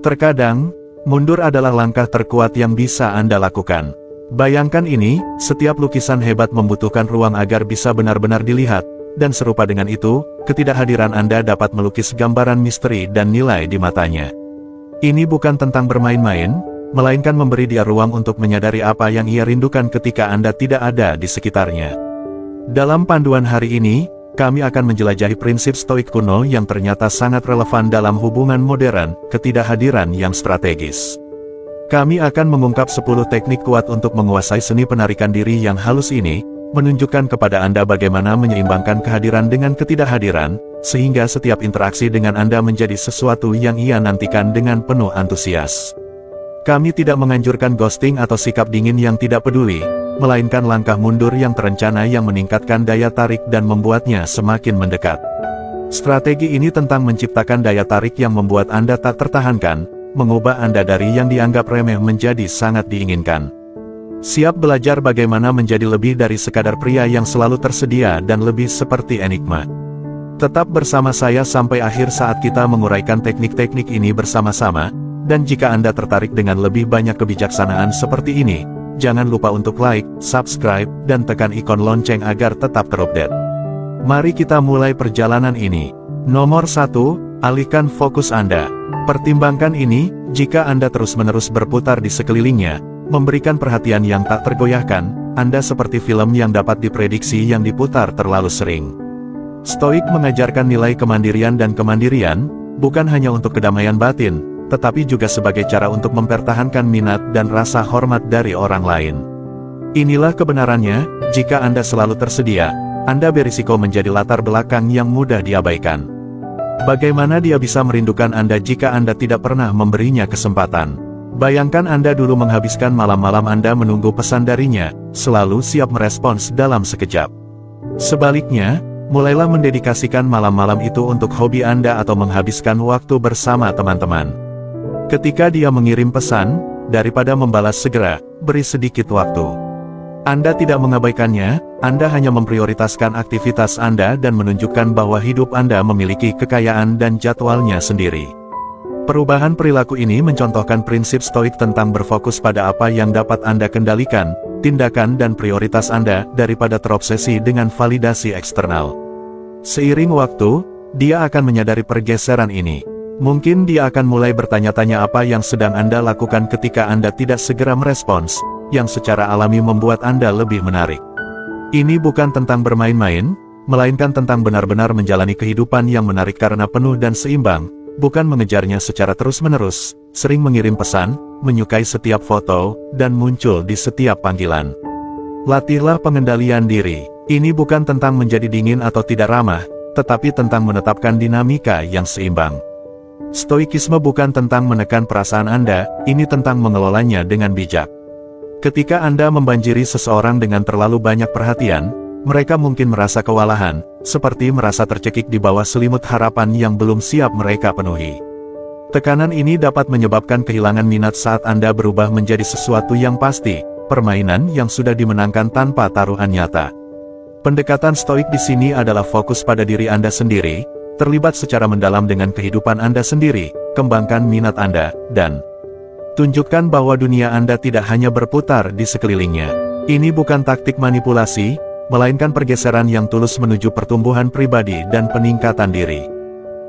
Terkadang, mundur adalah langkah terkuat yang bisa Anda lakukan. Bayangkan ini, setiap lukisan hebat membutuhkan ruang agar bisa benar-benar dilihat, dan serupa dengan itu, ketidakhadiran Anda dapat melukis gambaran misteri dan nilai di matanya. Ini bukan tentang bermain-main, melainkan memberi dia ruang untuk menyadari apa yang ia rindukan ketika Anda tidak ada di sekitarnya. Dalam panduan hari ini, kami akan menjelajahi prinsip stoik kuno yang ternyata sangat relevan dalam hubungan modern, ketidakhadiran yang strategis. Kami akan mengungkap 10 teknik kuat untuk menguasai seni penarikan diri yang halus ini, menunjukkan kepada Anda bagaimana menyeimbangkan kehadiran dengan ketidakhadiran, sehingga setiap interaksi dengan Anda menjadi sesuatu yang ia nantikan dengan penuh antusias. Kami tidak menganjurkan ghosting atau sikap dingin yang tidak peduli, melainkan langkah mundur yang terencana yang meningkatkan daya tarik dan membuatnya semakin mendekat. Strategi ini tentang menciptakan daya tarik yang membuat Anda tak tertahankan, mengubah Anda dari yang dianggap remeh menjadi sangat diinginkan. Siap belajar bagaimana menjadi lebih dari sekadar pria yang selalu tersedia dan lebih seperti enigma. Tetap bersama saya sampai akhir saat kita menguraikan teknik-teknik ini bersama-sama, dan jika Anda tertarik dengan lebih banyak kebijaksanaan seperti ini, jangan lupa untuk like, subscribe, dan tekan ikon lonceng agar tetap terupdate. Mari kita mulai perjalanan ini. Nomor 1, alihkan fokus Anda. Pertimbangkan ini, jika Anda terus-menerus berputar di sekelilingnya, memberikan perhatian yang tak tergoyahkan, Anda seperti film yang dapat diprediksi yang diputar terlalu sering. Stoik mengajarkan nilai kemandirian dan kemandirian, bukan hanya untuk kedamaian batin, tetapi juga sebagai cara untuk mempertahankan minat dan rasa hormat dari orang lain. Inilah kebenarannya, jika Anda selalu tersedia, Anda berisiko menjadi latar belakang yang mudah diabaikan. Bagaimana dia bisa merindukan Anda jika Anda tidak pernah memberinya kesempatan? Bayangkan Anda dulu menghabiskan malam-malam Anda menunggu pesan darinya, selalu siap merespons dalam sekejap. Sebaliknya, mulailah mendedikasikan malam-malam itu untuk hobi Anda atau menghabiskan waktu bersama teman-teman. Ketika dia mengirim pesan, daripada membalas segera, beri sedikit waktu. Anda tidak mengabaikannya, Anda hanya memprioritaskan aktivitas Anda dan menunjukkan bahwa hidup Anda memiliki kekayaan dan jadwalnya sendiri. Perubahan perilaku ini mencontohkan prinsip stoik tentang berfokus pada apa yang dapat Anda kendalikan, tindakan dan prioritas Anda, daripada terobsesi dengan validasi eksternal. Seiring waktu, dia akan menyadari pergeseran ini. Mungkin dia akan mulai bertanya-tanya apa yang sedang Anda lakukan ketika Anda tidak segera merespons, yang secara alami membuat Anda lebih menarik. Ini bukan tentang bermain-main, melainkan tentang benar-benar menjalani kehidupan yang menarik karena penuh dan seimbang, bukan mengejarnya secara terus-menerus, sering mengirim pesan, menyukai setiap foto, dan muncul di setiap panggilan. Latihlah pengendalian diri. Ini bukan tentang menjadi dingin atau tidak ramah, tetapi tentang menetapkan dinamika yang seimbang. Stoikisme bukan tentang menekan perasaan Anda, ini tentang mengelolanya dengan bijak. Ketika Anda membanjiri seseorang dengan terlalu banyak perhatian, mereka mungkin merasa kewalahan, seperti merasa tercekik di bawah selimut harapan yang belum siap mereka penuhi. Tekanan ini dapat menyebabkan kehilangan minat saat Anda berubah menjadi sesuatu yang pasti, permainan yang sudah dimenangkan tanpa taruhan nyata. Pendekatan stoik di sini adalah fokus pada diri Anda sendiri, terlibat secara mendalam dengan kehidupan Anda sendiri, kembangkan minat Anda, dan tunjukkan bahwa dunia Anda tidak hanya berputar di sekelilingnya. Ini bukan taktik manipulasi, melainkan pergeseran yang tulus menuju pertumbuhan pribadi dan peningkatan diri.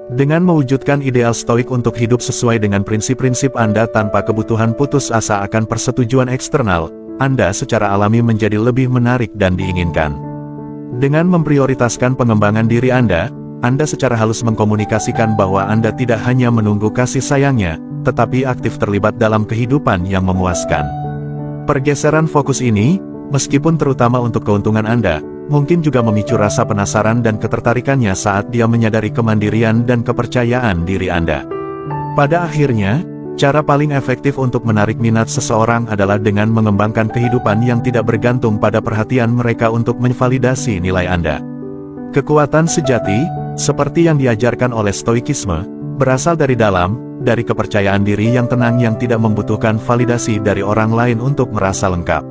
Dengan mewujudkan ideal stoik untuk hidup sesuai dengan prinsip-prinsip Anda tanpa kebutuhan putus asa akan persetujuan eksternal, Anda secara alami menjadi lebih menarik dan diinginkan. Dengan memprioritaskan pengembangan diri Anda secara halus mengkomunikasikan bahwa Anda tidak hanya menunggu kasih sayangnya, tetapi aktif terlibat dalam kehidupan yang memuaskan. Pergeseran fokus ini, meskipun terutama untuk keuntungan Anda, mungkin juga memicu rasa penasaran dan ketertarikannya saat dia menyadari kemandirian dan kepercayaan diri Anda. Pada akhirnya, cara paling efektif untuk menarik minat seseorang adalah dengan mengembangkan kehidupan yang tidak bergantung pada perhatian mereka untuk menvalidasi nilai Anda. Kekuatan sejati, seperti yang diajarkan oleh stoikisme, berasal dari dalam, dari kepercayaan diri yang tenang yang tidak membutuhkan validasi dari orang lain untuk merasa lengkap.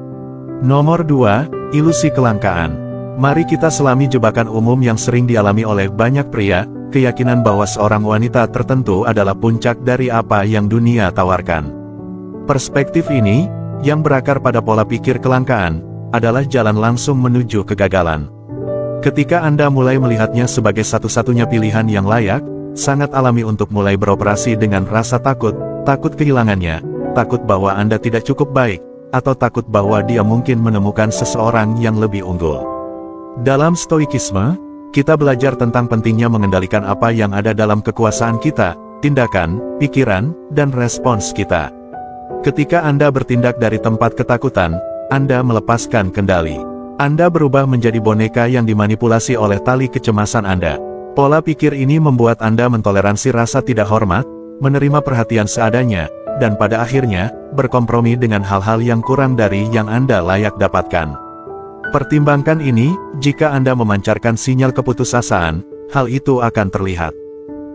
Nomor 2, ilusi kelangkaan. Mari kita selami jebakan umum yang sering dialami oleh banyak pria, keyakinan bahwa seorang wanita tertentu adalah puncak dari apa yang dunia tawarkan. Perspektif ini, yang berakar pada pola pikir kelangkaan, adalah jalan langsung menuju kegagalan. Ketika Anda mulai melihatnya sebagai satu-satunya pilihan yang layak, sangat alami untuk mulai beroperasi dengan rasa takut, takut kehilangannya, takut bahwa Anda tidak cukup baik, atau takut bahwa dia mungkin menemukan seseorang yang lebih unggul. Dalam Stoikisme, kita belajar tentang pentingnya mengendalikan apa yang ada dalam kekuasaan kita, tindakan, pikiran, dan respons kita. Ketika Anda bertindak dari tempat ketakutan, Anda melepaskan kendali. Anda berubah menjadi boneka yang dimanipulasi oleh tali kecemasan Anda. Pola pikir ini membuat Anda mentoleransi rasa tidak hormat, menerima perhatian seadanya, dan pada akhirnya, berkompromi dengan hal-hal yang kurang dari yang Anda layak dapatkan. Pertimbangkan ini, jika Anda memancarkan sinyal keputusasaan, hal itu akan terlihat.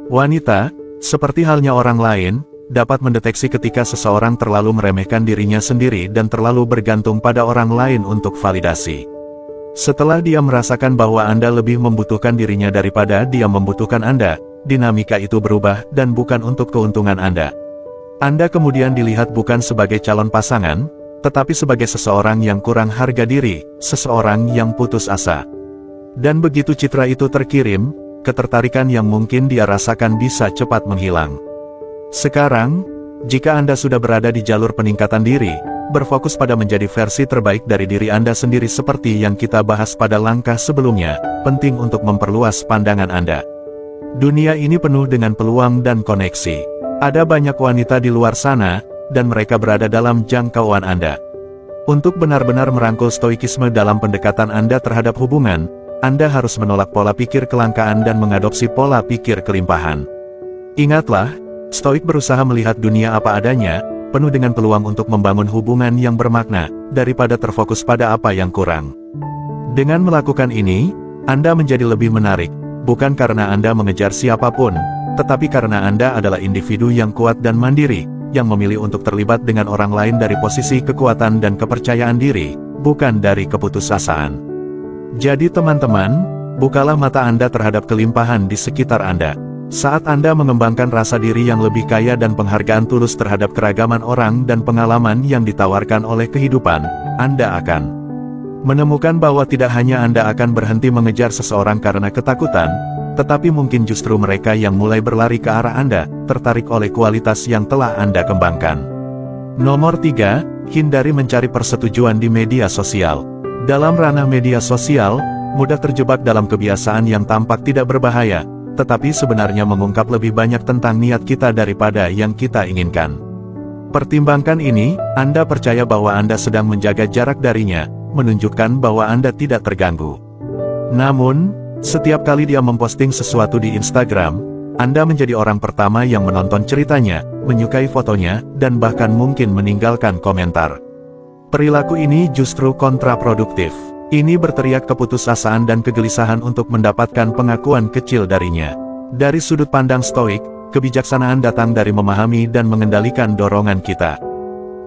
Wanita, seperti halnya orang lain, dapat mendeteksi ketika seseorang terlalu meremehkan dirinya sendiri dan terlalu bergantung pada orang lain untuk validasi. Setelah dia merasakan bahwa Anda lebih membutuhkan dirinya daripada dia membutuhkan Anda, dinamika itu berubah dan bukan untuk keuntungan Anda. Anda kemudian dilihat bukan sebagai calon pasangan, tetapi sebagai seseorang yang kurang harga diri, seseorang yang putus asa. Dan begitu citra itu terkirim, ketertarikan yang mungkin dia rasakan bisa cepat menghilang. Sekarang, jika Anda sudah berada di jalur peningkatan diri, berfokus pada menjadi versi terbaik dari diri Anda sendiri seperti yang kita bahas pada langkah sebelumnya, penting untuk memperluas pandangan Anda. Dunia ini penuh dengan peluang dan koneksi. Ada banyak wanita di luar sana, dan mereka berada dalam jangkauan Anda. Untuk benar-benar merangkul stoikisme dalam pendekatan Anda terhadap hubungan, Anda harus menolak pola pikir kelangkaan dan mengadopsi pola pikir kelimpahan. Ingatlah, stoik berusaha melihat dunia apa adanya, penuh dengan peluang untuk membangun hubungan yang bermakna, daripada terfokus pada apa yang kurang. Dengan melakukan ini, Anda menjadi lebih menarik, bukan karena Anda mengejar siapapun, tetapi karena Anda adalah individu yang kuat dan mandiri, yang memilih untuk terlibat dengan orang lain dari posisi kekuatan dan kepercayaan diri, bukan dari keputusasaan. Jadi teman-teman, bukalah mata Anda terhadap kelimpahan di sekitar Anda. Saat Anda mengembangkan rasa diri yang lebih kaya dan penghargaan tulus terhadap keragaman orang dan pengalaman yang ditawarkan oleh kehidupan, Anda akan menemukan bahwa tidak hanya Anda akan berhenti mengejar seseorang karena ketakutan, tetapi mungkin justru mereka yang mulai berlari ke arah Anda, tertarik oleh kualitas yang telah Anda kembangkan. Nomor 3, hindari mencari persetujuan di media sosial. Dalam ranah media sosial, mudah terjebak dalam kebiasaan yang tampak tidak berbahaya, tetapi sebenarnya mengungkap lebih banyak tentang niat kita daripada yang kita inginkan. Pertimbangkan ini, Anda percaya bahwa Anda sedang menjaga jarak darinya, menunjukkan bahwa Anda tidak terganggu. Namun, setiap kali dia memposting sesuatu di Instagram, Anda menjadi orang pertama yang menonton ceritanya, menyukai fotonya, dan bahkan mungkin meninggalkan komentar. Perilaku ini justru kontraproduktif. Ini berteriak keputusasaan dan kegelisahan untuk mendapatkan pengakuan kecil darinya. Dari sudut pandang stoik, kebijaksanaan datang dari memahami dan mengendalikan dorongan kita.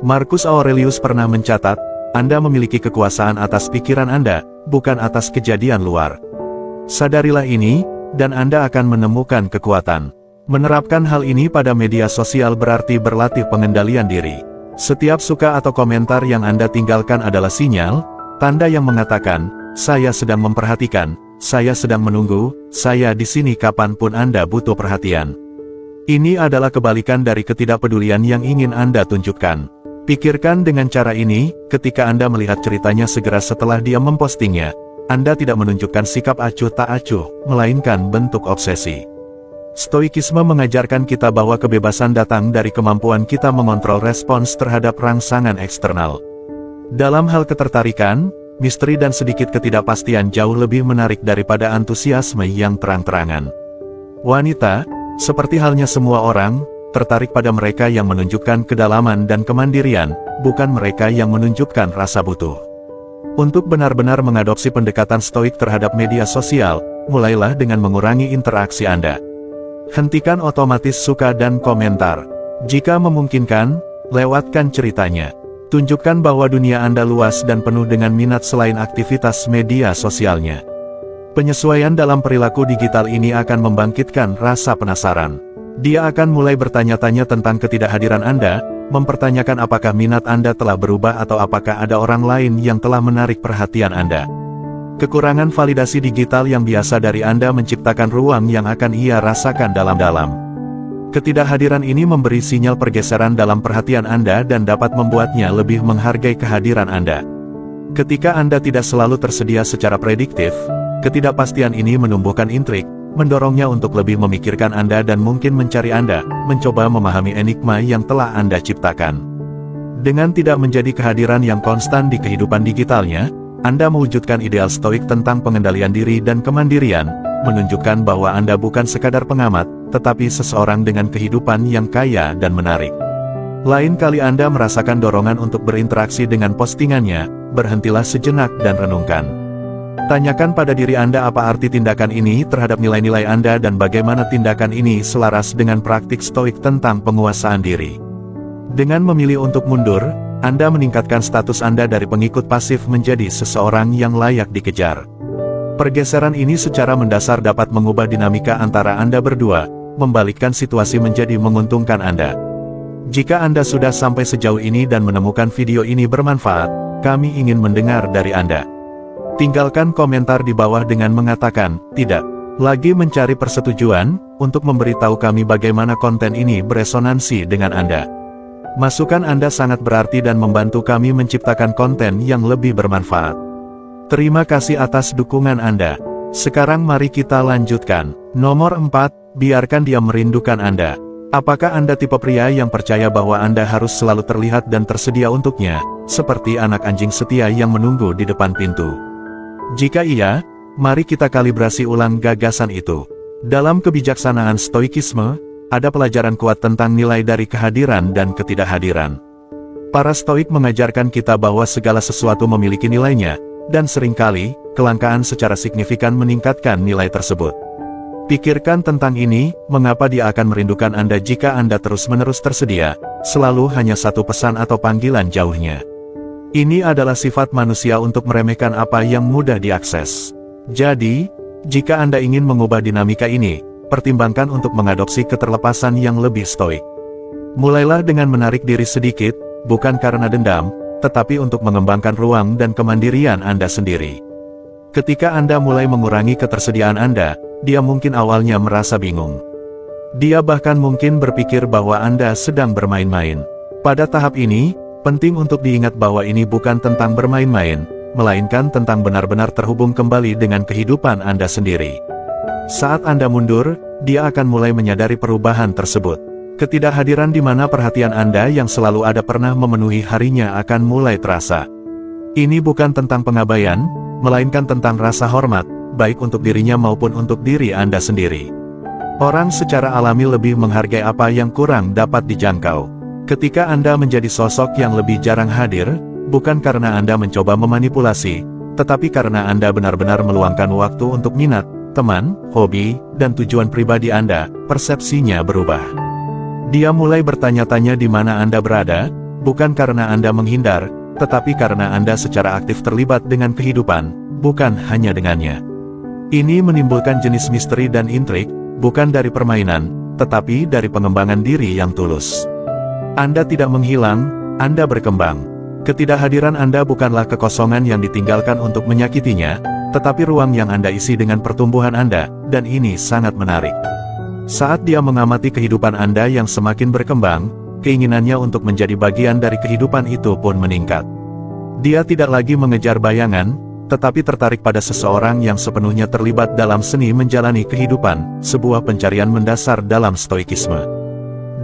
Marcus Aurelius pernah mencatat, Anda memiliki kekuasaan atas pikiran Anda, bukan atas kejadian luar. Sadarilah ini, dan Anda akan menemukan kekuatan. Menerapkan hal ini pada media sosial berarti berlatih pengendalian diri. Setiap suka atau komentar yang Anda tinggalkan adalah sinyal, tanda yang mengatakan, saya sedang memperhatikan, saya sedang menunggu, saya di sini kapanpun Anda butuh perhatian. Ini adalah kebalikan dari ketidakpedulian yang ingin Anda tunjukkan. Pikirkan dengan cara ini, ketika Anda melihat ceritanya segera setelah dia mempostingnya, Anda tidak menunjukkan sikap acuh tak acuh, melainkan bentuk obsesi. Stoikisme mengajarkan kita bahwa kebebasan datang dari kemampuan kita mengontrol respons terhadap rangsangan eksternal. Dalam hal ketertarikan, misteri dan sedikit ketidakpastian jauh lebih menarik daripada antusiasme yang terang-terangan. Wanita, seperti halnya semua orang, tertarik pada mereka yang menunjukkan kedalaman dan kemandirian, bukan mereka yang menunjukkan rasa butuh. Untuk benar-benar mengadopsi pendekatan stoik terhadap media sosial, mulailah dengan mengurangi interaksi Anda. Hentikan otomatis suka dan komentar. Jika memungkinkan, lewatkan ceritanya. Tunjukkan bahwa dunia Anda luas dan penuh dengan minat selain aktivitas media sosialnya. Penyesuaian dalam perilaku digital ini akan membangkitkan rasa penasaran. Dia akan mulai bertanya-tanya tentang ketidakhadiran Anda, mempertanyakan apakah minat Anda telah berubah atau apakah ada orang lain yang telah menarik perhatian Anda. Kekurangan validasi digital yang biasa dari Anda menciptakan ruang yang akan ia rasakan dalam-dalam. Ketidakhadiran ini memberi sinyal pergeseran dalam perhatian Anda dan dapat membuatnya lebih menghargai kehadiran Anda. Ketika Anda tidak selalu tersedia secara prediktif, ketidakpastian ini menumbuhkan intrik, mendorongnya untuk lebih memikirkan Anda dan mungkin mencari Anda, mencoba memahami enigma yang telah Anda ciptakan. Dengan tidak menjadi kehadiran yang konstan di kehidupan digitalnya, Anda mewujudkan ideal stoik tentang pengendalian diri dan kemandirian, menunjukkan bahwa Anda bukan sekadar pengamat, tetapi seseorang dengan kehidupan yang kaya dan menarik. Lain kali Anda merasakan dorongan untuk berinteraksi dengan postingannya, berhentilah sejenak dan renungkan. Tanyakan pada diri Anda apa arti tindakan ini terhadap nilai-nilai Anda dan bagaimana tindakan ini selaras dengan praktik stoik tentang penguasaan diri. Dengan memilih untuk mundur, Anda meningkatkan status Anda dari pengikut pasif menjadi seseorang yang layak dikejar. Pergeseran ini secara mendasar dapat mengubah dinamika antara Anda berdua, membalikkan situasi menjadi menguntungkan Anda. Jika Anda sudah sampai sejauh ini dan menemukan video ini bermanfaat, kami ingin mendengar dari Anda. Tinggalkan komentar di bawah dengan mengatakan, "Tidak lagi mencari persetujuan," untuk memberitahu kami bagaimana konten ini beresonansi dengan Anda. Masukan Anda sangat berarti dan membantu kami menciptakan konten yang lebih bermanfaat. Terima kasih atas dukungan Anda. Sekarang mari kita lanjutkan. Nomor 4, biarkan dia merindukan Anda. Apakah Anda tipe pria yang percaya bahwa Anda harus selalu terlihat dan tersedia untuknya, seperti anak anjing setia yang menunggu di depan pintu? Jika iya, mari kita kalibrasi ulang gagasan itu. Dalam kebijaksanaan stoikisme, ada pelajaran kuat tentang nilai dari kehadiran dan ketidakhadiran. Para stoik mengajarkan kita bahwa segala sesuatu memiliki nilainya, dan seringkali, kelangkaan secara signifikan meningkatkan nilai tersebut. Pikirkan tentang ini, mengapa dia akan merindukan Anda jika Anda terus-menerus tersedia, selalu hanya satu pesan atau panggilan jauhnya. Ini adalah sifat manusia untuk meremehkan apa yang mudah diakses. Jadi, jika Anda ingin mengubah dinamika ini, pertimbangkan untuk mengadopsi keterlepasan yang lebih stoik. Mulailah dengan menarik diri sedikit, bukan karena dendam, tetapi untuk mengembangkan ruang dan kemandirian Anda sendiri. Ketika Anda mulai mengurangi ketersediaan Anda, dia mungkin awalnya merasa bingung. Dia bahkan mungkin berpikir bahwa Anda sedang bermain-main. Pada tahap ini, penting untuk diingat bahwa ini bukan tentang bermain-main, melainkan tentang benar-benar terhubung kembali dengan kehidupan Anda sendiri. Saat Anda mundur, dia akan mulai menyadari perubahan tersebut. Ketidakhadiran di mana perhatian Anda yang selalu ada pernah memenuhi harinya akan mulai terasa. Ini bukan tentang pengabaian, melainkan tentang rasa hormat, baik untuk dirinya maupun untuk diri Anda sendiri. Orang secara alami lebih menghargai apa yang kurang dapat dijangkau. Ketika Anda menjadi sosok yang lebih jarang hadir, bukan karena Anda mencoba memanipulasi, tetapi karena Anda benar-benar meluangkan waktu untuk minat, teman, hobi, dan tujuan pribadi Anda, persepsinya berubah. Dia mulai bertanya-tanya di mana Anda berada, bukan karena Anda menghindar, tetapi karena Anda secara aktif terlibat dengan kehidupan, bukan hanya dengannya. Ini menimbulkan jenis misteri dan intrik, bukan dari permainan, tetapi dari pengembangan diri yang tulus. Anda tidak menghilang, Anda berkembang. Ketidakhadiran Anda bukanlah kekosongan yang ditinggalkan untuk menyakitinya, tetapi ruang yang Anda isi dengan pertumbuhan Anda, dan ini sangat menarik. Saat dia mengamati kehidupan Anda yang semakin berkembang, keinginannya untuk menjadi bagian dari kehidupan itu pun meningkat. Dia tidak lagi mengejar bayangan, tetapi tertarik pada seseorang yang sepenuhnya terlibat dalam seni menjalani kehidupan, sebuah pencarian mendasar dalam stoikisme.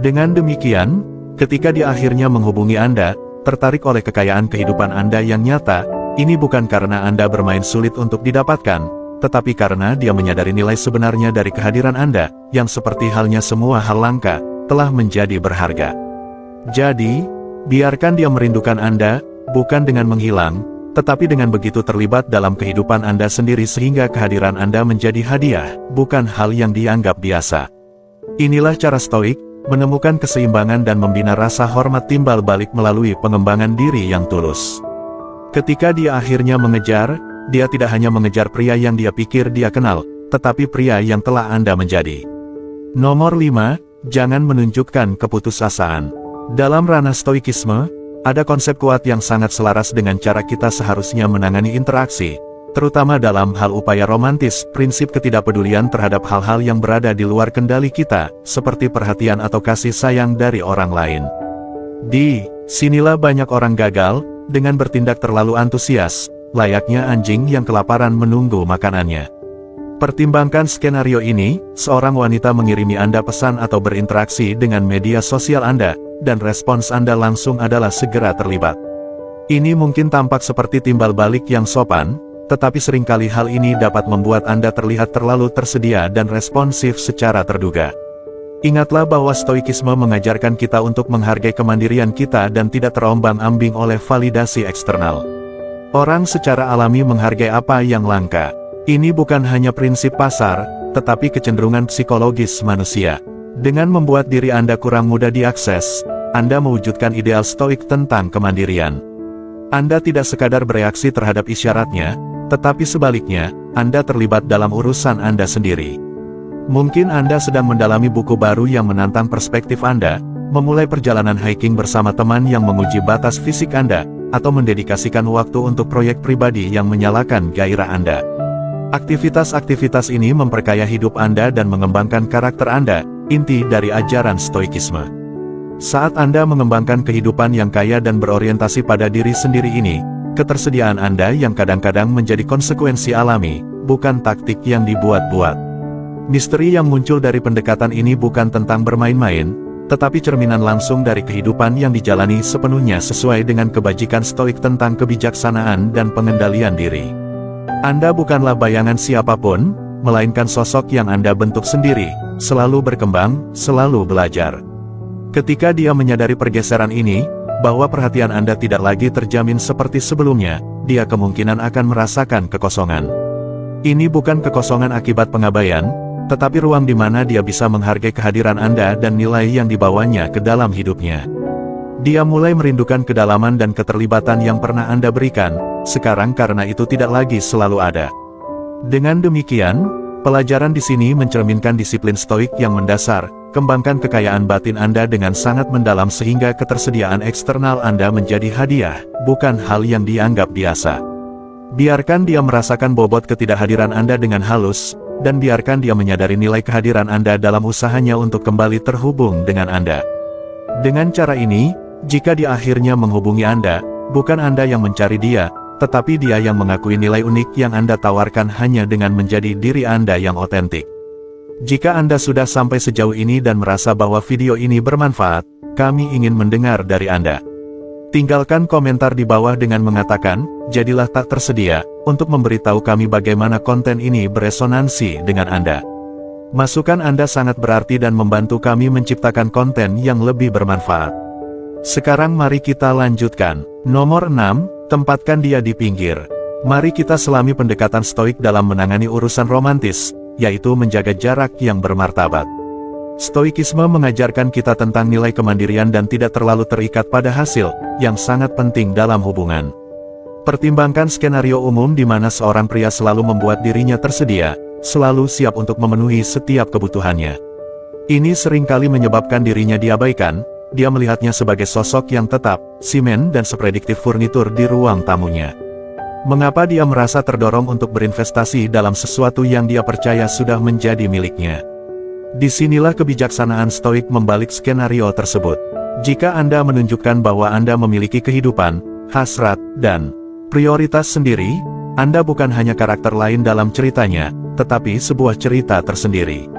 Dengan demikian, ketika dia akhirnya menghubungi Anda, tertarik oleh kekayaan kehidupan Anda yang nyata, ini bukan karena Anda bermain sulit untuk didapatkan, tetapi karena dia menyadari nilai sebenarnya dari kehadiran Anda, yang seperti halnya semua hal langka, telah menjadi berharga. Jadi, biarkan dia merindukan Anda, bukan dengan menghilang, tetapi dengan begitu terlibat dalam kehidupan Anda sendiri sehingga kehadiran Anda menjadi hadiah, bukan hal yang dianggap biasa. Inilah cara stoik, menemukan keseimbangan dan membina rasa hormat timbal balik melalui pengembangan diri yang tulus. Ketika dia akhirnya mengejar, dia tidak hanya mengejar pria yang dia pikir dia kenal, tetapi pria yang telah Anda menjadi. Nomor 5, jangan menunjukkan keputusasaan. Dalam ranah stoikisme, ada konsep kuat yang sangat selaras dengan cara kita seharusnya menangani interaksi, terutama dalam hal upaya romantis, prinsip ketidakpedulian terhadap hal-hal yang berada di luar kendali kita, seperti perhatian atau kasih sayang dari orang lain. Di sinilah banyak orang gagal, dengan bertindak terlalu antusias, layaknya anjing yang kelaparan menunggu makanannya. Pertimbangkan skenario ini, seorang wanita mengirimi Anda pesan atau berinteraksi dengan media sosial Anda, dan respons Anda langsung adalah segera terlibat. Ini mungkin tampak seperti timbal balik yang sopan, tetapi seringkali hal ini dapat membuat Anda terlihat terlalu tersedia dan responsif secara terduga. Ingatlah bahwa stoikisme mengajarkan kita untuk menghargai kemandirian kita dan tidak terombang-ambing oleh validasi eksternal. Orang secara alami menghargai apa yang langka. Ini bukan hanya prinsip pasar, tetapi kecenderungan psikologis manusia. Dengan membuat diri Anda kurang mudah diakses, Anda mewujudkan ideal stoik tentang kemandirian. Anda tidak sekadar bereaksi terhadap isyaratnya, tetapi sebaliknya, Anda terlibat dalam urusan Anda sendiri. Mungkin Anda sedang mendalami buku baru yang menantang perspektif Anda, memulai perjalanan hiking bersama teman yang menguji batas fisik Anda, atau mendedikasikan waktu untuk proyek pribadi yang menyalakan gairah Anda. Aktivitas-aktivitas ini memperkaya hidup Anda dan mengembangkan karakter Anda, inti dari ajaran stoikisme. Saat Anda mengembangkan kehidupan yang kaya dan berorientasi pada diri sendiri ini, ketersediaan Anda yang kadang-kadang menjadi konsekuensi alami, bukan taktik yang dibuat-buat. Misteri yang muncul dari pendekatan ini bukan tentang bermain-main, tetapi cerminan langsung dari kehidupan yang dijalani sepenuhnya sesuai dengan kebajikan stoik tentang kebijaksanaan dan pengendalian diri. Anda bukanlah bayangan siapapun, melainkan sosok yang Anda bentuk sendiri, selalu berkembang, selalu belajar. Ketika dia menyadari pergeseran ini, bahwa perhatian Anda tidak lagi terjamin seperti sebelumnya, dia kemungkinan akan merasakan kekosongan. Ini bukan kekosongan akibat pengabaian, tetapi ruang di mana dia bisa menghargai kehadiran Anda dan nilai yang dibawanya ke dalam hidupnya. Dia mulai merindukan kedalaman dan keterlibatan yang pernah Anda berikan, sekarang karena itu tidak lagi selalu ada. Dengan demikian, pelajaran di sini mencerminkan disiplin stoik yang mendasar, kembangkan kekayaan batin Anda dengan sangat mendalam sehingga ketersediaan eksternal Anda menjadi hadiah, bukan hal yang dianggap biasa. Biarkan dia merasakan bobot ketidakhadiran Anda dengan halus, dan biarkan dia menyadari nilai kehadiran Anda dalam usahanya untuk kembali terhubung dengan Anda. Dengan cara ini, jika dia akhirnya menghubungi Anda, bukan Anda yang mencari dia, tetapi dia yang mengakui nilai unik yang Anda tawarkan hanya dengan menjadi diri Anda yang otentik. Jika Anda sudah sampai sejauh ini dan merasa bahwa video ini bermanfaat, kami ingin mendengar dari Anda. Tinggalkan komentar di bawah dengan mengatakan, jadilah tak tersedia, untuk memberitahu kami bagaimana konten ini beresonansi dengan Anda. Masukan Anda sangat berarti dan membantu kami menciptakan konten yang lebih bermanfaat. Sekarang mari kita lanjutkan. Nomor 6, tempatkan dia di pinggir. Mari kita selami pendekatan stoik dalam menangani urusan romantis, yaitu menjaga jarak yang bermartabat. Stoikisme mengajarkan kita tentang nilai kemandirian dan tidak terlalu terikat pada hasil, yang sangat penting dalam hubungan. Pertimbangkan skenario umum di mana seorang pria selalu membuat dirinya tersedia, selalu siap untuk memenuhi setiap kebutuhannya. Ini seringkali menyebabkan dirinya diabaikan. Dia melihatnya sebagai sosok yang tetap, simen dan seprediktif furnitur di ruang tamunya. Mengapa dia merasa terdorong untuk berinvestasi dalam sesuatu yang dia percaya sudah menjadi miliknya? Disinilah kebijaksanaan stoik membalik skenario tersebut. Jika Anda menunjukkan bahwa Anda memiliki kehidupan, hasrat, dan prioritas sendiri, Anda bukan hanya karakter lain dalam ceritanya, tetapi sebuah cerita tersendiri.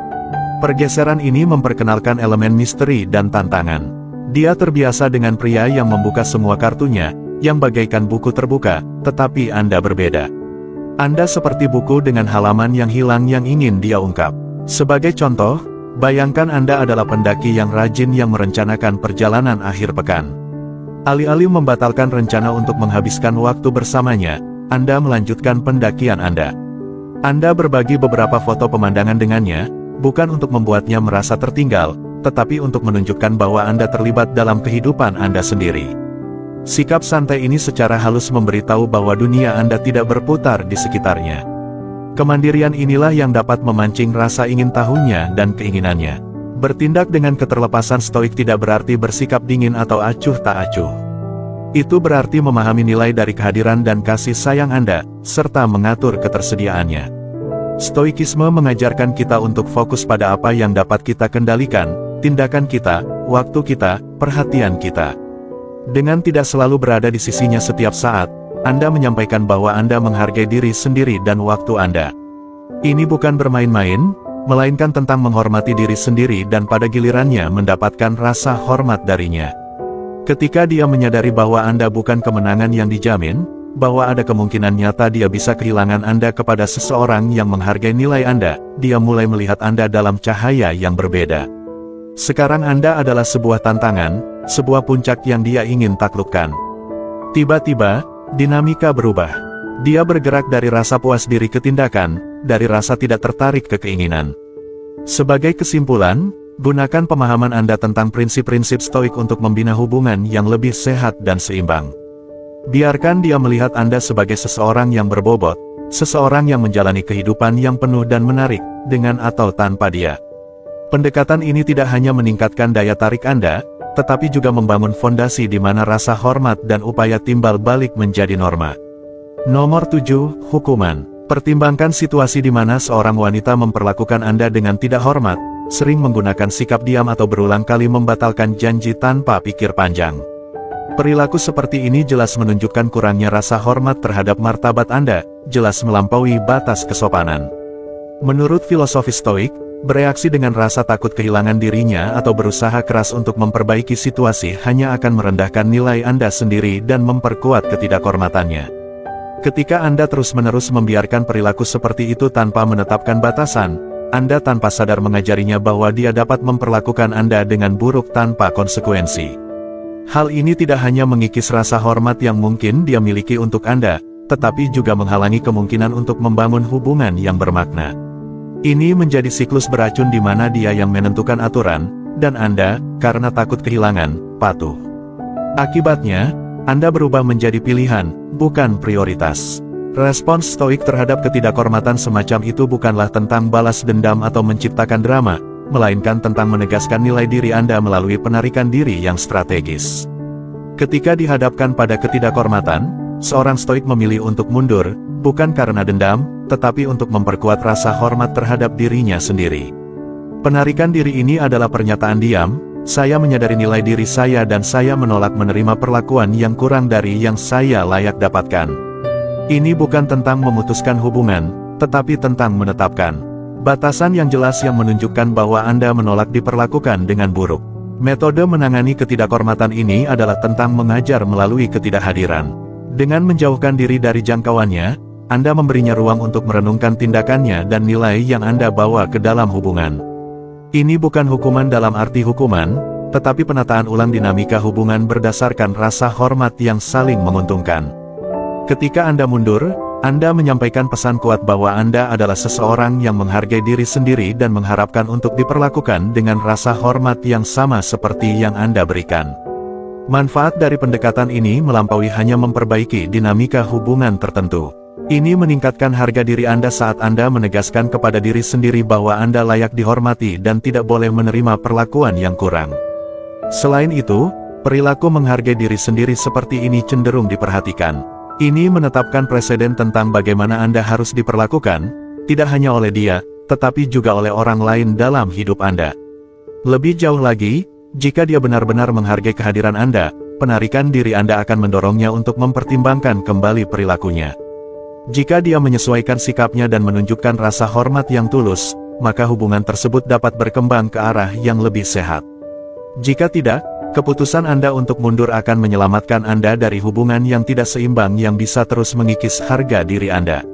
Pergeseran ini memperkenalkan elemen misteri dan tantangan. Dia terbiasa dengan pria yang membuka semua kartunya, yang bagaikan buku terbuka, tetapi Anda berbeda. Anda seperti buku dengan halaman yang hilang yang ingin dia ungkap. Sebagai contoh, bayangkan Anda adalah pendaki yang rajin yang merencanakan perjalanan akhir pekan. Alih-alih membatalkan rencana untuk menghabiskan waktu bersamanya, Anda melanjutkan pendakian Anda. Anda berbagi beberapa foto pemandangan dengannya, bukan untuk membuatnya merasa tertinggal, tetapi untuk menunjukkan bahwa Anda terlibat dalam kehidupan Anda sendiri. Sikap santai ini secara halus memberitahu bahwa dunia Anda tidak berputar di sekitarnya. Kemandirian inilah yang dapat memancing rasa ingin tahunya dan keinginannya. Bertindak dengan keterlepasan stoik tidak berarti bersikap dingin atau acuh tak acuh. Itu berarti memahami nilai dari kehadiran dan kasih sayang Anda, serta mengatur ketersediaannya. Stoikisme mengajarkan kita untuk fokus pada apa yang dapat kita kendalikan, tindakan kita, waktu kita, perhatian kita. Dengan tidak selalu berada di sisinya setiap saat, Anda menyampaikan bahwa Anda menghargai diri sendiri dan waktu Anda. Ini bukan bermain-main, melainkan tentang menghormati diri sendiri dan pada gilirannya mendapatkan rasa hormat darinya. Ketika dia menyadari bahwa Anda bukan kemenangan yang dijamin, bahwa ada kemungkinan nyata dia bisa kehilangan Anda kepada seseorang yang menghargai nilai Anda, dia mulai melihat Anda dalam cahaya yang berbeda. Sekarang Anda adalah sebuah tantangan, sebuah puncak yang dia ingin taklukkan. Tiba-tiba, dinamika berubah. Dia bergerak dari rasa puas diri ke tindakan, dari rasa tidak tertarik ke keinginan. Sebagai kesimpulan, gunakan pemahaman Anda tentang prinsip-prinsip stoik untuk membina hubungan yang lebih sehat dan seimbang. Biarkan dia melihat Anda sebagai seseorang yang berbobot, seseorang yang menjalani kehidupan yang penuh dan menarik, dengan atau tanpa dia. Pendekatan ini tidak hanya meningkatkan daya tarik Anda, tetapi juga membangun fondasi di mana rasa hormat dan upaya timbal balik menjadi norma. Nomor 7, hukuman. Pertimbangkan situasi di mana seorang wanita memperlakukan Anda dengan tidak hormat, sering menggunakan sikap diam atau berulang kali membatalkan janji tanpa pikir panjang. Perilaku seperti ini jelas menunjukkan kurangnya rasa hormat terhadap martabat Anda, jelas melampaui batas kesopanan. Menurut filosofi stoik, bereaksi dengan rasa takut kehilangan dirinya atau berusaha keras untuk memperbaiki situasi hanya akan merendahkan nilai Anda sendiri dan memperkuat ketidakhormatannya. Ketika Anda terus-menerus membiarkan perilaku seperti itu tanpa menetapkan batasan, Anda tanpa sadar mengajarinya bahwa dia dapat memperlakukan Anda dengan buruk tanpa konsekuensi. Hal ini tidak hanya mengikis rasa hormat yang mungkin dia miliki untuk Anda, tetapi juga menghalangi kemungkinan untuk membangun hubungan yang bermakna. Ini menjadi siklus beracun di mana dia yang menentukan aturan, dan Anda, karena takut kehilangan, patuh. Akibatnya, Anda berubah menjadi pilihan, bukan prioritas. Respons stoik terhadap ketidakhormatan semacam itu bukanlah tentang balas dendam atau menciptakan drama, melainkan tentang menegaskan nilai diri Anda melalui penarikan diri yang strategis. Ketika dihadapkan pada ketidakhormatan, seorang stoik memilih untuk mundur, bukan karena dendam, tetapi untuk memperkuat rasa hormat terhadap dirinya sendiri. Penarikan diri ini adalah pernyataan diam, saya menyadari nilai diri saya dan saya menolak menerima perlakuan yang kurang dari yang saya layak dapatkan. Ini bukan tentang memutuskan hubungan, tetapi tentang menetapkan batasan yang jelas yang menunjukkan bahwa Anda menolak diperlakukan dengan buruk. Metode menangani ketidakhormatan ini adalah tentang mengajar melalui ketidakhadiran. Dengan menjauhkan diri dari jangkauannya, Anda memberinya ruang untuk merenungkan tindakannya dan nilai yang Anda bawa ke dalam hubungan. Ini bukan hukuman dalam arti hukuman, tetapi penataan ulang dinamika hubungan berdasarkan rasa hormat yang saling menguntungkan. Ketika Anda mundur, Anda menyampaikan pesan kuat bahwa Anda adalah seseorang yang menghargai diri sendiri dan mengharapkan untuk diperlakukan dengan rasa hormat yang sama seperti yang Anda berikan. Manfaat dari pendekatan ini melampaui hanya memperbaiki dinamika hubungan tertentu. Ini meningkatkan harga diri Anda saat Anda menegaskan kepada diri sendiri bahwa Anda layak dihormati dan tidak boleh menerima perlakuan yang kurang. Selain itu, perilaku menghargai diri sendiri seperti ini cenderung diperhatikan. Ini menetapkan preseden tentang bagaimana Anda harus diperlakukan, tidak hanya oleh dia, tetapi juga oleh orang lain dalam hidup Anda. Lebih jauh lagi, jika dia benar-benar menghargai kehadiran Anda, penarikan diri Anda akan mendorongnya untuk mempertimbangkan kembali perilakunya. Jika dia menyesuaikan sikapnya dan menunjukkan rasa hormat yang tulus, maka hubungan tersebut dapat berkembang ke arah yang lebih sehat. Jika tidak, keputusan Anda untuk mundur akan menyelamatkan Anda dari hubungan yang tidak seimbang yang bisa terus mengikis harga diri Anda.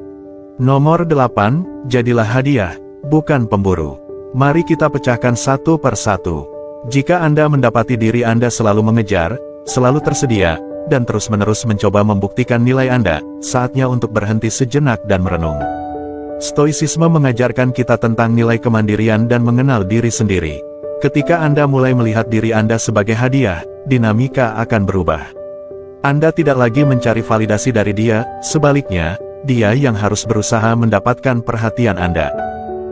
Nomor 8, jadilah hadiah, bukan pemburu. Mari kita pecahkan satu per satu. Jika Anda mendapati diri Anda selalu mengejar, selalu tersedia, dan terus-menerus mencoba membuktikan nilai Anda, saatnya untuk berhenti sejenak dan merenung. Stoicisme mengajarkan kita tentang nilai kemandirian dan mengenal diri sendiri. Ketika Anda mulai melihat diri Anda sebagai hadiah, dinamika akan berubah. Anda tidak lagi mencari validasi dari dia, sebaliknya, dia yang harus berusaha mendapatkan perhatian Anda.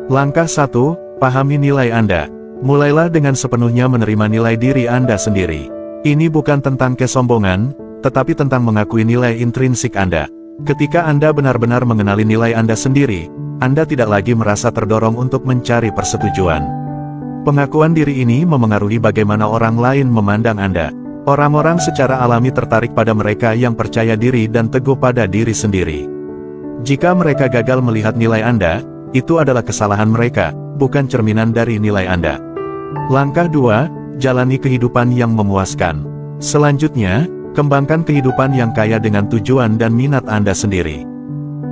Langkah 1, pahami nilai Anda. Mulailah dengan sepenuhnya menerima nilai diri Anda sendiri. Ini bukan tentang kesombongan, tetapi tentang mengakui nilai intrinsik Anda. Ketika Anda benar-benar mengenali nilai Anda sendiri, Anda tidak lagi merasa terdorong untuk mencari persetujuan. Pengakuan diri ini memengaruhi bagaimana orang lain memandang Anda. Orang-orang secara alami tertarik pada mereka yang percaya diri dan teguh pada diri sendiri. Jika mereka gagal melihat nilai Anda, itu adalah kesalahan mereka, bukan cerminan dari nilai Anda. Langkah 2, jalani kehidupan yang memuaskan. Selanjutnya, kembangkan kehidupan yang kaya dengan tujuan dan minat Anda sendiri.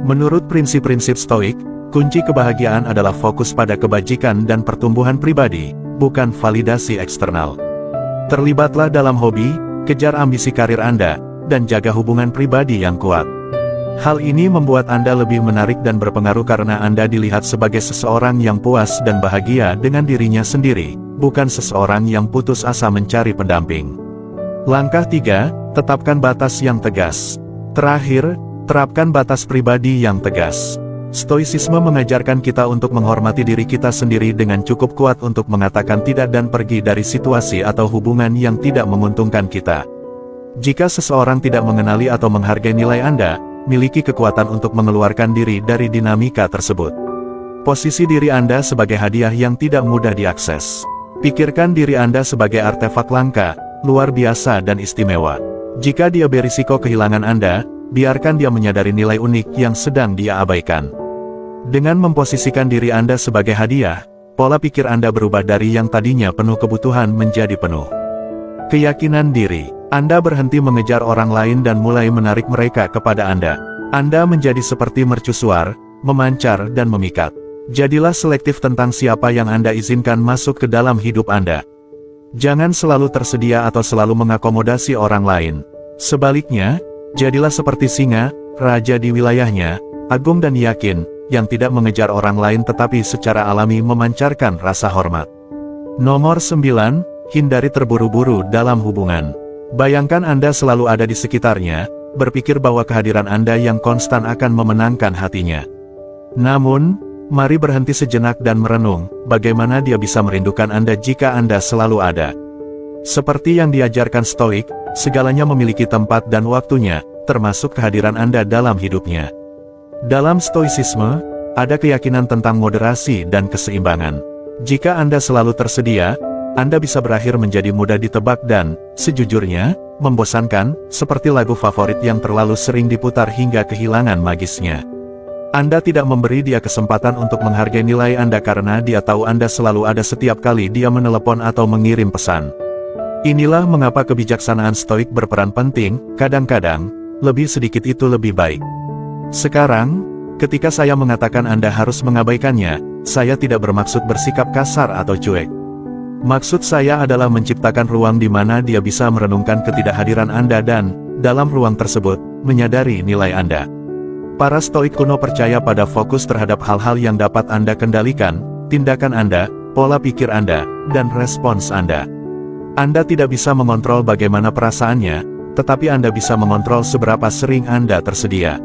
Menurut prinsip-prinsip Stoik, kunci kebahagiaan adalah fokus pada kebajikan dan pertumbuhan pribadi, bukan validasi eksternal. Terlibatlah dalam hobi, kejar ambisi karir Anda, dan jaga hubungan pribadi yang kuat. Hal ini membuat Anda lebih menarik dan berpengaruh karena Anda dilihat sebagai seseorang yang puas dan bahagia dengan dirinya sendiri, bukan seseorang yang putus asa mencari pendamping. Langkah 3, tetapkan batas yang tegas. Terakhir, terapkan batas pribadi yang tegas. Stoicisme mengajarkan kita untuk menghormati diri kita sendiri dengan cukup kuat untuk mengatakan tidak dan pergi dari situasi atau hubungan yang tidak menguntungkan kita. Jika seseorang tidak mengenali atau menghargai nilai Anda, miliki kekuatan untuk mengeluarkan diri dari dinamika tersebut. Posisi diri Anda sebagai hadiah yang tidak mudah diakses. Pikirkan diri Anda sebagai artefak langka, luar biasa dan istimewa. Jika dia berisiko kehilangan Anda, biarkan dia menyadari nilai unik yang sedang dia abaikan. Dengan memposisikan diri Anda sebagai hadiah, pola pikir Anda berubah dari yang tadinya penuh kebutuhan menjadi penuh keyakinan diri. Anda berhenti mengejar orang lain dan mulai menarik mereka kepada Anda. Anda menjadi seperti mercusuar, memancar dan memikat. Jadilah selektif tentang siapa yang Anda izinkan masuk ke dalam hidup Anda. Jangan selalu tersedia atau selalu mengakomodasi orang lain. Sebaliknya, jadilah seperti singa, raja di wilayahnya, agung dan yakin, yang tidak mengejar orang lain tetapi secara alami memancarkan rasa hormat. Nomor 9, hindari terburu-buru dalam hubungan. Bayangkan Anda selalu ada di sekitarnya, berpikir bahwa kehadiran Anda yang konstan akan memenangkan hatinya. Namun, mari berhenti sejenak dan merenung, bagaimana dia bisa merindukan Anda jika Anda selalu ada. Seperti yang diajarkan Stoik, segalanya memiliki tempat dan waktunya, termasuk kehadiran Anda dalam hidupnya. Dalam Stoicisme, ada keyakinan tentang moderasi dan keseimbangan. Jika Anda selalu tersedia, Anda bisa berakhir menjadi mudah ditebak dan, sejujurnya, membosankan, seperti lagu favorit yang terlalu sering diputar hingga kehilangan magisnya. Anda tidak memberi dia kesempatan untuk menghargai nilai Anda karena dia tahu Anda selalu ada setiap kali dia menelepon atau mengirim pesan. Inilah mengapa kebijaksanaan Stoik berperan penting, kadang-kadang, lebih sedikit itu lebih baik. Sekarang, ketika saya mengatakan Anda harus mengabaikannya, saya tidak bermaksud bersikap kasar atau cuek. Maksud saya adalah menciptakan ruang di mana dia bisa merenungkan ketidakhadiran Anda dan, dalam ruang tersebut, menyadari nilai Anda. Para Stoik kuno percaya pada fokus terhadap hal-hal yang dapat Anda kendalikan, tindakan Anda, pola pikir Anda, dan respons Anda. Anda tidak bisa mengontrol bagaimana perasaannya, tetapi Anda bisa mengontrol seberapa sering Anda tersedia.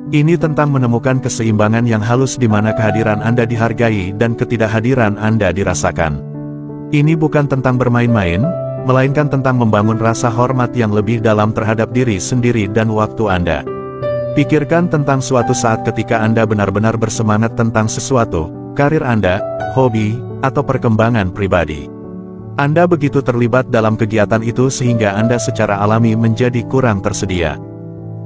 Ini tentang menemukan keseimbangan yang halus di mana kehadiran Anda dihargai dan ketidakhadiran Anda dirasakan. Ini bukan tentang bermain-main, melainkan tentang membangun rasa hormat yang lebih dalam terhadap diri sendiri dan waktu Anda. Pikirkan tentang suatu saat ketika Anda benar-benar bersemangat tentang sesuatu, karir Anda, hobi, atau perkembangan pribadi. Anda begitu terlibat dalam kegiatan itu sehingga Anda secara alami menjadi kurang tersedia.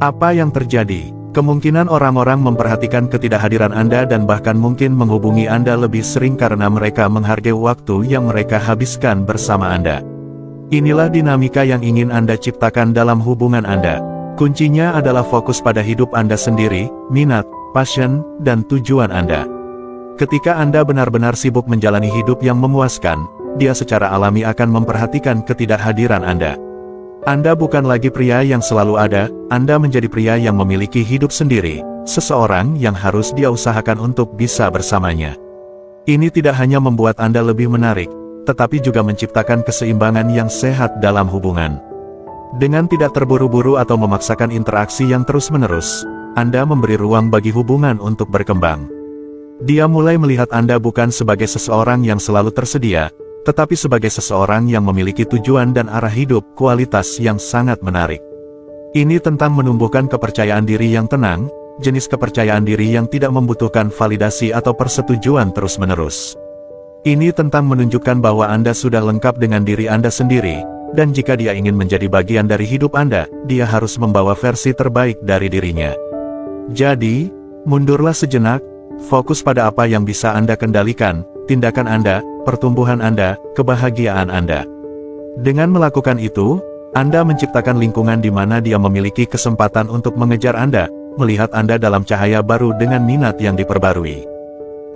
Apa yang terjadi? Kemungkinan orang-orang memperhatikan ketidakhadiran Anda dan bahkan mungkin menghubungi Anda lebih sering karena mereka menghargai waktu yang mereka habiskan bersama Anda. Inilah dinamika yang ingin Anda ciptakan dalam hubungan Anda. Kuncinya adalah fokus pada hidup Anda sendiri, minat, passion, dan tujuan Anda. Ketika Anda benar-benar sibuk menjalani hidup yang memuaskan, dia secara alami akan memperhatikan ketidakhadiran Anda. Anda bukan lagi pria yang selalu ada, Anda menjadi pria yang memiliki hidup sendiri, seseorang yang harus dia usahakan untuk bisa bersamanya. Ini tidak hanya membuat Anda lebih menarik, tetapi juga menciptakan keseimbangan yang sehat dalam hubungan. Dengan tidak terburu-buru atau memaksakan interaksi yang terus-menerus, Anda memberi ruang bagi hubungan untuk berkembang. Dia mulai melihat Anda bukan sebagai seseorang yang selalu tersedia, tetapi sebagai seseorang yang memiliki tujuan dan arah hidup, kualitas yang sangat menarik. Ini tentang menumbuhkan kepercayaan diri yang tenang, jenis kepercayaan diri yang tidak membutuhkan validasi atau persetujuan terus-menerus. Ini tentang menunjukkan bahwa Anda sudah lengkap dengan diri Anda sendiri, dan jika dia ingin menjadi bagian dari hidup Anda, dia harus membawa versi terbaik dari dirinya. Jadi, mundurlah sejenak, fokus pada apa yang bisa Anda kendalikan, tindakan Anda, pertumbuhan Anda, kebahagiaan Anda. Dengan melakukan itu, Anda menciptakan lingkungan di mana dia memiliki kesempatan untuk mengejar Anda, melihat Anda dalam cahaya baru dengan minat yang diperbarui.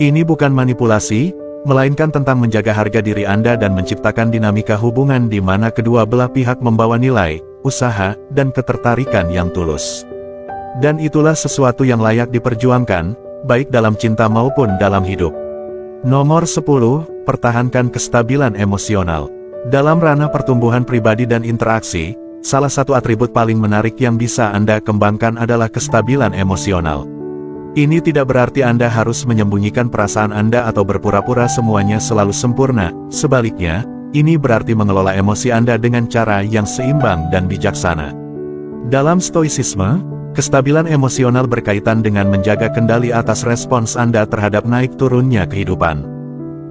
Ini bukan manipulasi, melainkan tentang menjaga harga diri Anda dan menciptakan dinamika hubungan di mana kedua belah pihak membawa nilai, usaha, dan ketertarikan yang tulus. Dan itulah sesuatu yang layak diperjuangkan, baik dalam cinta maupun dalam hidup. Nomor 10, pertahankan kestabilan emosional. Dalam ranah pertumbuhan pribadi dan interaksi, salah satu atribut paling menarik yang bisa Anda kembangkan adalah kestabilan emosional. Ini tidak berarti Anda harus menyembunyikan perasaan Anda atau berpura-pura semuanya selalu sempurna. Sebaliknya, ini berarti mengelola emosi Anda dengan cara yang seimbang dan bijaksana. Dalam stoicisme, kestabilan emosional berkaitan dengan menjaga kendali atas respons Anda terhadap naik turunnya kehidupan.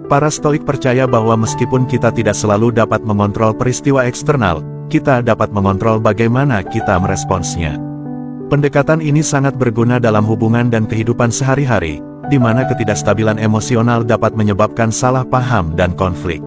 Para stoik percaya bahwa meskipun kita tidak selalu dapat mengontrol peristiwa eksternal, kita dapat mengontrol bagaimana kita meresponsnya. Pendekatan ini sangat berguna dalam hubungan dan kehidupan sehari-hari, di mana ketidakstabilan emosional dapat menyebabkan salah paham dan konflik.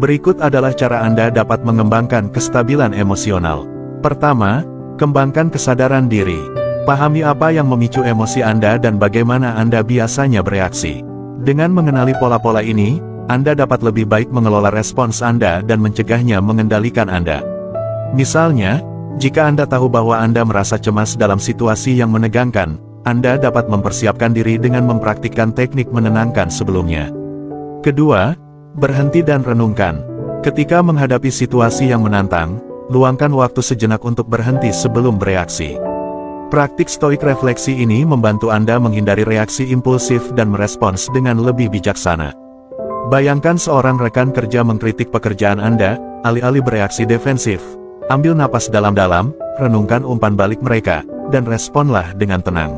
Berikut adalah cara Anda dapat mengembangkan kestabilan emosional. Pertama, kembangkan kesadaran diri. Pahami apa yang memicu emosi Anda dan bagaimana Anda biasanya bereaksi. Dengan mengenali pola-pola ini, Anda dapat lebih baik mengelola respons Anda dan mencegahnya mengendalikan Anda. Misalnya, jika Anda tahu bahwa Anda merasa cemas dalam situasi yang menegangkan, Anda dapat mempersiapkan diri dengan mempraktikkan teknik menenangkan sebelumnya. Kedua, berhenti dan renungkan. Ketika menghadapi situasi yang menantang, luangkan waktu sejenak untuk berhenti sebelum bereaksi. Praktik stoik refleksi ini membantu Anda menghindari reaksi impulsif dan merespons dengan lebih bijaksana. Bayangkan seorang rekan kerja mengkritik pekerjaan Anda, alih-alih bereaksi defensif. Ambil napas dalam-dalam, renungkan umpan balik mereka, dan responlah dengan tenang.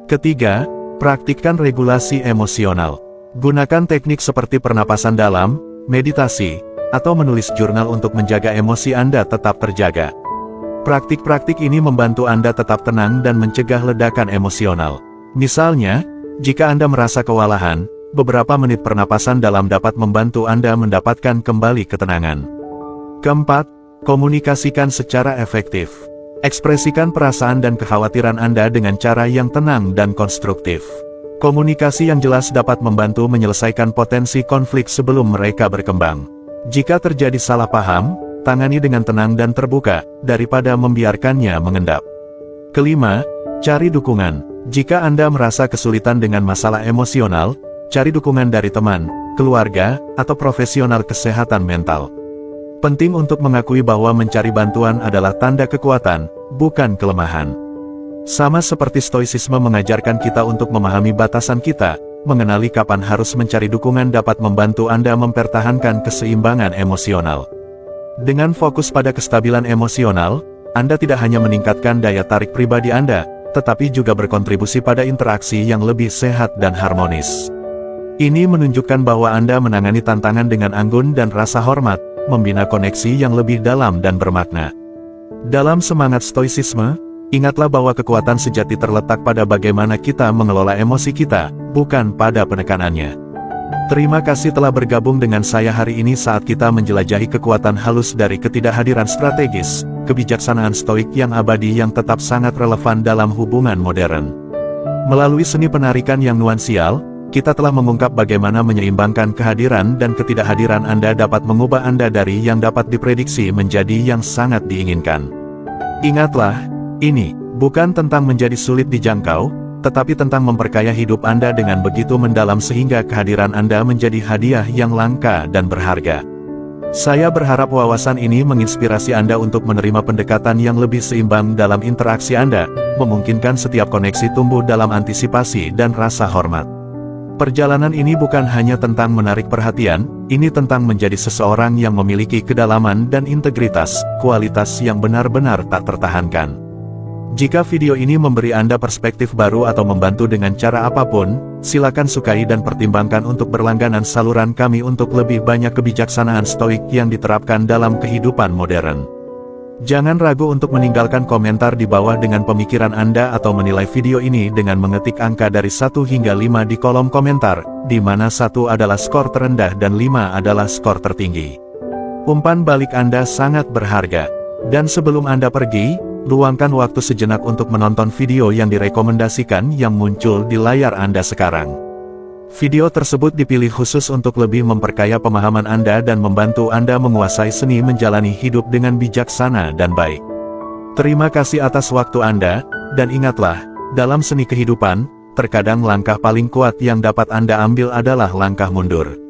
Ketiga, praktikkan regulasi emosional. Gunakan teknik seperti pernapasan dalam, meditasi, atau menulis jurnal untuk menjaga emosi Anda tetap terjaga. Praktik-praktik ini membantu Anda tetap tenang dan mencegah ledakan emosional. Misalnya, jika Anda merasa kewalahan, beberapa menit pernapasan dalam dapat membantu Anda mendapatkan kembali ketenangan. Keempat, komunikasikan secara efektif. Ekspresikan perasaan dan kekhawatiran Anda dengan cara yang tenang dan konstruktif. Komunikasi yang jelas dapat membantu menyelesaikan potensi konflik sebelum mereka berkembang. Jika terjadi salah paham, tangani dengan tenang dan terbuka, daripada membiarkannya mengendap. Kelima, cari dukungan. Jika Anda merasa kesulitan dengan masalah emosional, cari dukungan dari teman, keluarga, atau profesional kesehatan mental. Penting untuk mengakui bahwa mencari bantuan adalah tanda kekuatan, bukan kelemahan. Sama seperti stoicisme mengajarkan kita untuk memahami batasan kita, mengenali kapan harus mencari dukungan dapat membantu Anda mempertahankan keseimbangan emosional. Dengan fokus pada kestabilan emosional, Anda tidak hanya meningkatkan daya tarik pribadi Anda, tetapi juga berkontribusi pada interaksi yang lebih sehat dan harmonis. Ini menunjukkan bahwa Anda menangani tantangan dengan anggun dan rasa hormat, membina koneksi yang lebih dalam dan bermakna. Dalam semangat stoicisme, ingatlah bahwa kekuatan sejati terletak pada bagaimana kita mengelola emosi kita, bukan pada penekanannya. Terima kasih telah bergabung dengan saya hari ini saat kita menjelajahi kekuatan halus dari ketidakhadiran strategis, kebijaksanaan stoik yang abadi yang tetap sangat relevan dalam hubungan modern. Melalui seni penarikan yang nuansial, kita telah mengungkap bagaimana menyeimbangkan kehadiran dan ketidakhadiran Anda dapat mengubah Anda dari yang dapat diprediksi menjadi yang sangat diinginkan. Ingatlah, ini bukan tentang menjadi sulit dijangkau, tetapi tentang memperkaya hidup Anda dengan begitu mendalam sehingga kehadiran Anda menjadi hadiah yang langka dan berharga. Saya berharap wawasan ini menginspirasi Anda untuk menerima pendekatan yang lebih seimbang dalam interaksi Anda, memungkinkan setiap koneksi tumbuh dalam antisipasi dan rasa hormat. Perjalanan ini bukan hanya tentang menarik perhatian, ini tentang menjadi seseorang yang memiliki kedalaman dan integritas, kualitas yang benar-benar tak tertahankan. Jika video ini memberi Anda perspektif baru atau membantu dengan cara apapun, silakan sukai dan pertimbangkan untuk berlangganan saluran kami untuk lebih banyak kebijaksanaan stoik yang diterapkan dalam kehidupan modern. Jangan ragu untuk meninggalkan komentar di bawah dengan pemikiran Anda atau menilai video ini dengan mengetik angka dari 1 hingga 5 di kolom komentar, di mana 1 adalah skor terendah dan 5 adalah skor tertinggi. Umpan balik Anda sangat berharga. Dan sebelum Anda pergi, luangkan waktu sejenak untuk menonton video yang direkomendasikan yang muncul di layar Anda sekarang. Video tersebut dipilih khusus untuk lebih memperkaya pemahaman Anda dan membantu Anda menguasai seni menjalani hidup dengan bijaksana dan baik. Terima kasih atas waktu Anda, dan ingatlah, dalam seni kehidupan, terkadang langkah paling kuat yang dapat Anda ambil adalah langkah mundur.